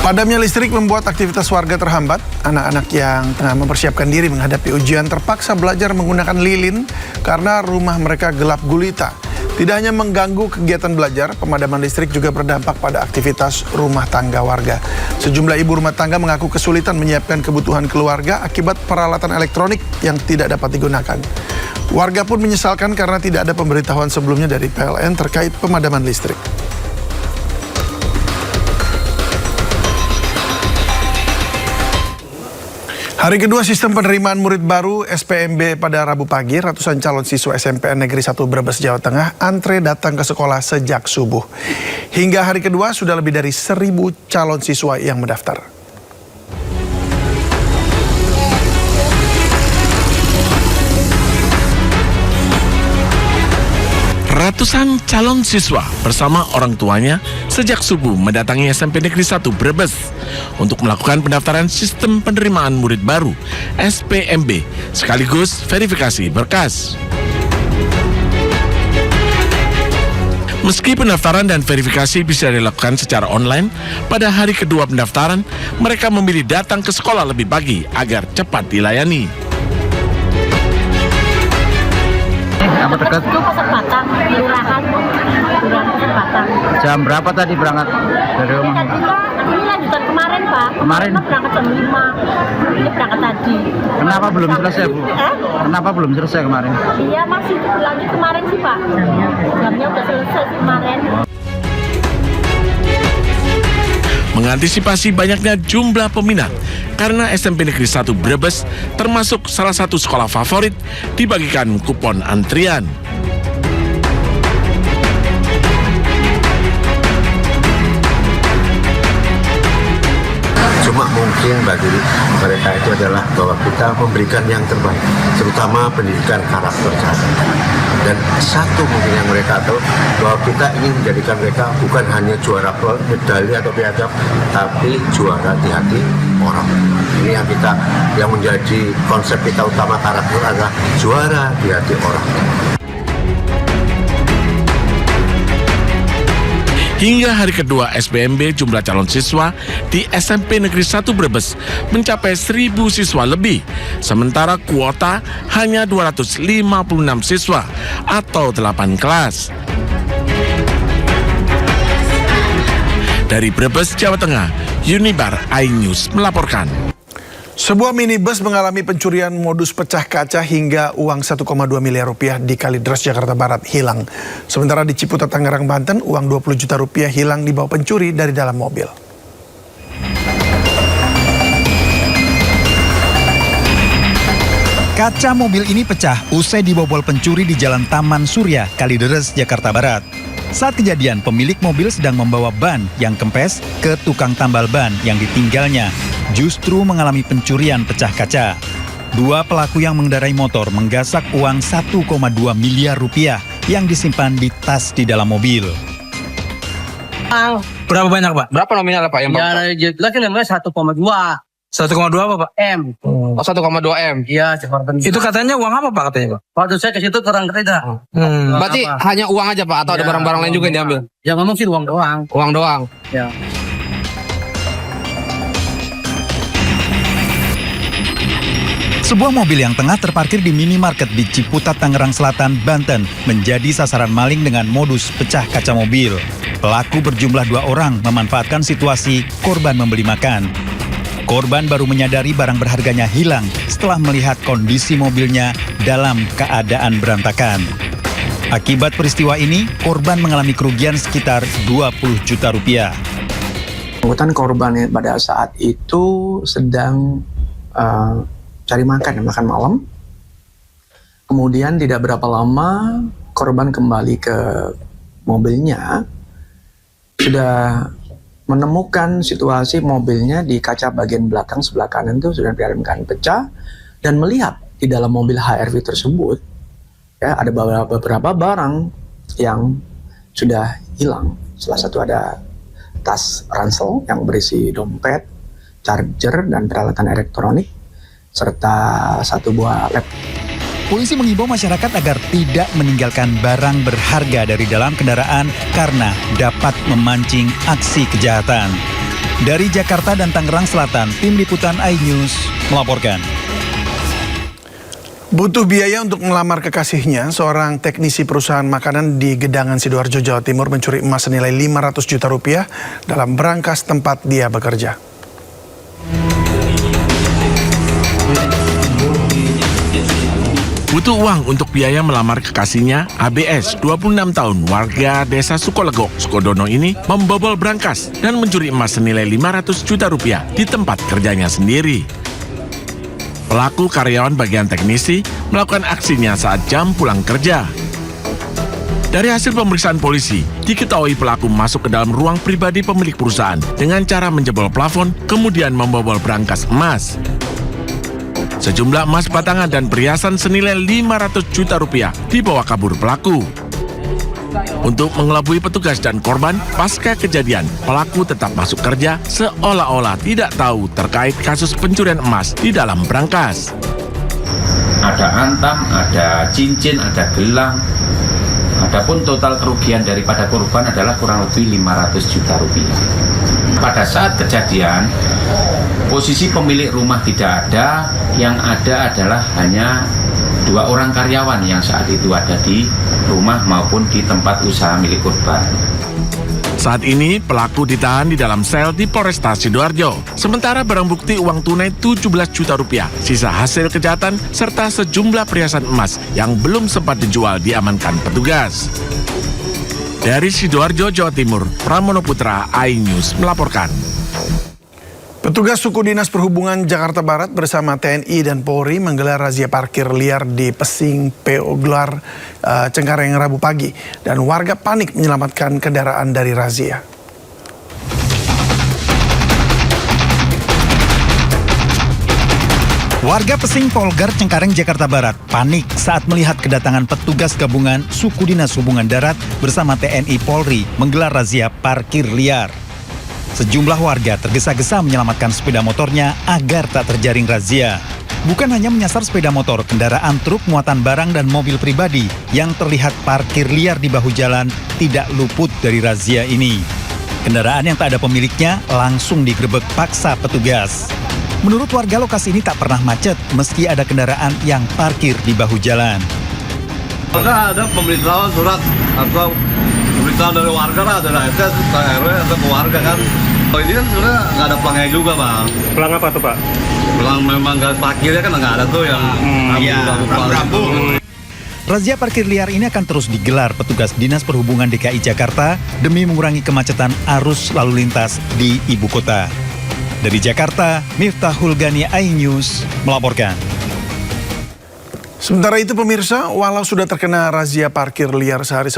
Padamnya listrik membuat aktivitas warga terhambat. Anak-anak yang tengah mempersiapkan diri menghadapi ujian terpaksa belajar menggunakan lilin karena rumah mereka gelap gulita. Tidak hanya mengganggu kegiatan belajar, pemadaman listrik juga berdampak pada aktivitas rumah tangga warga. Sejumlah ibu rumah tangga mengaku kesulitan menyiapkan kebutuhan keluarga akibat peralatan elektronik yang tidak dapat digunakan. Warga pun menyesalkan karena tidak ada pemberitahuan sebelumnya dari PLN terkait pemadaman listrik. Hari kedua sistem penerimaan murid baru SPMB pada Rabu pagi, ratusan calon siswa SMPN Negeri 1 Brebes, Jawa Tengah antre datang ke sekolah sejak subuh. Hingga hari kedua sudah lebih dari 1.000 calon siswa yang mendaftar. Ratusan calon siswa bersama orang tuanya sejak subuh mendatangi SMP Negeri 1 Brebes untuk melakukan pendaftaran sistem penerimaan murid baru SPMB sekaligus verifikasi berkas. Meski pendaftaran dan verifikasi bisa dilakukan secara online, pada hari kedua pendaftaran mereka memilih datang ke sekolah lebih pagi agar cepat dilayani. Apa dekat? Itu Pasar Batang, kelurahan Pasar Batang. Jam berapa tadi berangkat dari rumah? Ini lanjutan kemarin, Pak. Kemarin? Berangkat jam 5. Ini berangkat tadi. Kenapa belum selesai, Bu? Kenapa belum selesai kemarin? Iya, masih berlanjut kemarin sih, Pak. Jamnya udah selesai sih kemarin. Mengantisipasi banyaknya jumlah peminat karena SMP Negeri 1 Brebes termasuk salah satu sekolah favorit dibagikan kupon antrian. Cuma mungkin bagi mereka itu adalah bahwa kita memberikan yang terbaik, terutama pendidikan karakter cara. Dan satu mungkin yang mereka tahu bahwa kita ingin menjadikan mereka bukan hanya juara medali atau piagam, tapi juara di hati orang. Ini yang menjadi konsep kita utama karakter adalah juara di hati orang. Hingga hari kedua SPMB, jumlah calon siswa di SMP Negeri 1 Brebes mencapai 1.000 siswa lebih. Sementara kuota hanya 256 siswa atau 8 kelas. Dari Brebes, Jawa Tengah, Unibar iNews melaporkan. Sebuah minibus mengalami pencurian modus pecah kaca hingga uang 1,2 miliar rupiah di Kalideres, Jakarta Barat hilang. Sementara di Ciputat, Tangerang, Banten, uang 20 juta rupiah hilang dibawa pencuri dari dalam mobil. Kaca mobil ini pecah usai dibobol pencuri di Jalan Taman Surya, Kalideres, Jakarta Barat. Saat kejadian, pemilik mobil sedang membawa ban yang kempes ke tukang tambal ban yang ditinggalnya. Justru mengalami pencurian pecah kaca. Dua pelaku yang mengendarai motor menggasak uang 1,2 miliar rupiah yang disimpan di tas di dalam mobil. Berapa banyak, Pak? Berapa nominal, Pak? Yang Ya, jelas namanya 1,2. 1,2 apa, Pak? M. Oh, 1,2 M. Iya, Jakarta. Itu katanya uang apa, Pak, katanya, Pak? Waktu saya ke situ kurang kereta. Berarti hanya uang aja, Pak? Atau ada barang-barang lain juga yang diambil? Ya ngomong sih uang doang. Uang doang? Ya. Sebuah mobil yang tengah terparkir di minimarket di Ciputat, Tangerang Selatan, Banten menjadi sasaran maling dengan modus pecah kaca mobil. Pelaku berjumlah 2 orang memanfaatkan situasi korban membeli makan. Korban baru menyadari barang berharganya hilang setelah melihat kondisi mobilnya dalam keadaan berantakan. Akibat peristiwa ini, korban mengalami kerugian sekitar 20 juta rupiah. Angkutan korban pada saat itu sedang cari makan malam. Kemudian tidak berapa lama korban kembali ke mobilnya, sudah menemukan situasi mobilnya di kaca bagian belakang sebelah kanan itu sudah diarenakan pecah, dan melihat di dalam mobil HR-V tersebut ya ada beberapa barang yang sudah hilang. Salah satu ada tas ransel yang berisi dompet, charger dan peralatan elektronik, serta satu buah laptop. Polisi mengimbau masyarakat agar tidak meninggalkan barang berharga dari dalam kendaraan karena dapat memancing aksi kejahatan. Dari Jakarta dan Tangerang Selatan, Tim Liputan iNews melaporkan. Butuh biaya untuk melamar kekasihnya, seorang teknisi perusahaan makanan di Gedangan, Sidoarjo, Jawa Timur mencuri emas senilai 500 juta rupiah dalam berangkas tempat dia bekerja. Butuh uang untuk biaya melamar kekasihnya, ABS, 26 tahun, warga desa Sukolego, Sukodono ini membobol brankas dan mencuri emas senilai 500 juta rupiah di tempat kerjanya sendiri. Pelaku karyawan bagian teknisi melakukan aksinya saat jam pulang kerja. Dari hasil pemeriksaan polisi, diketahui pelaku masuk ke dalam ruang pribadi pemilik perusahaan dengan cara menjebol plafon, kemudian membobol brankas emas. Sejumlah emas batangan dan perhiasan senilai 500 juta rupiah dibawa kabur pelaku. Untuk mengelabui petugas dan korban, pasca kejadian, pelaku tetap masuk kerja seolah-olah tidak tahu terkait kasus pencurian emas di dalam brankas. Ada antam, ada cincin, ada gelang. Adapun total kerugian daripada korban adalah kurang lebih 500 juta rupiah. Pada saat kejadian, posisi pemilik rumah tidak ada, yang ada adalah hanya 2 orang karyawan yang saat itu ada di rumah maupun di tempat usaha milik korban. Saat ini pelaku ditahan di dalam sel di Polresta Sidoarjo. Sementara barang bukti uang tunai 17 juta rupiah, sisa hasil kejahatan serta sejumlah perhiasan emas yang belum sempat dijual diamankan petugas. Dari Sidoarjo, Jawa Timur, Pramono Putra, iNews melaporkan. Petugas Suku Dinas Perhubungan Jakarta Barat bersama TNI dan Polri menggelar razia parkir liar di Pesing PO Gelar Cengkareng Rabu pagi, dan warga panik menyelamatkan kendaraan dari razia. Warga Pesing Polgar Cengkareng Jakarta Barat panik saat melihat kedatangan petugas gabungan Suku Dinas Hubungan Darat bersama TNI Polri menggelar razia parkir liar. Sejumlah warga tergesa-gesa menyelamatkan sepeda motornya agar tak terjaring razia. Bukan hanya menyasar sepeda motor, kendaraan truk muatan barang dan mobil pribadi yang terlihat parkir liar di bahu jalan tidak luput dari razia ini. Kendaraan yang tak ada pemiliknya langsung digerebek paksa petugas. Menurut warga, lokasi ini tak pernah macet meski ada kendaraan yang parkir di bahu jalan. Ada pemberitahuan surat atau pemberitahuan dari warga lah, dari RT ke RW atau ke warga kan. Oh, ini kan sebenarnya nggak ada pelangnya juga, Bang. Pelang apa tuh, Pak? Pelang memang nggak parkirnya kan nggak ada tuh yang rambu. Razia parkir liar ini akan terus digelar petugas Dinas Perhubungan DKI Jakarta demi mengurangi kemacetan arus lalu lintas di ibu kota. Dari Jakarta, Miftahul Gani, iNews melaporkan. Sementara itu pemirsa, walau sudah terkena razia parkir liar sehari sebelumnya,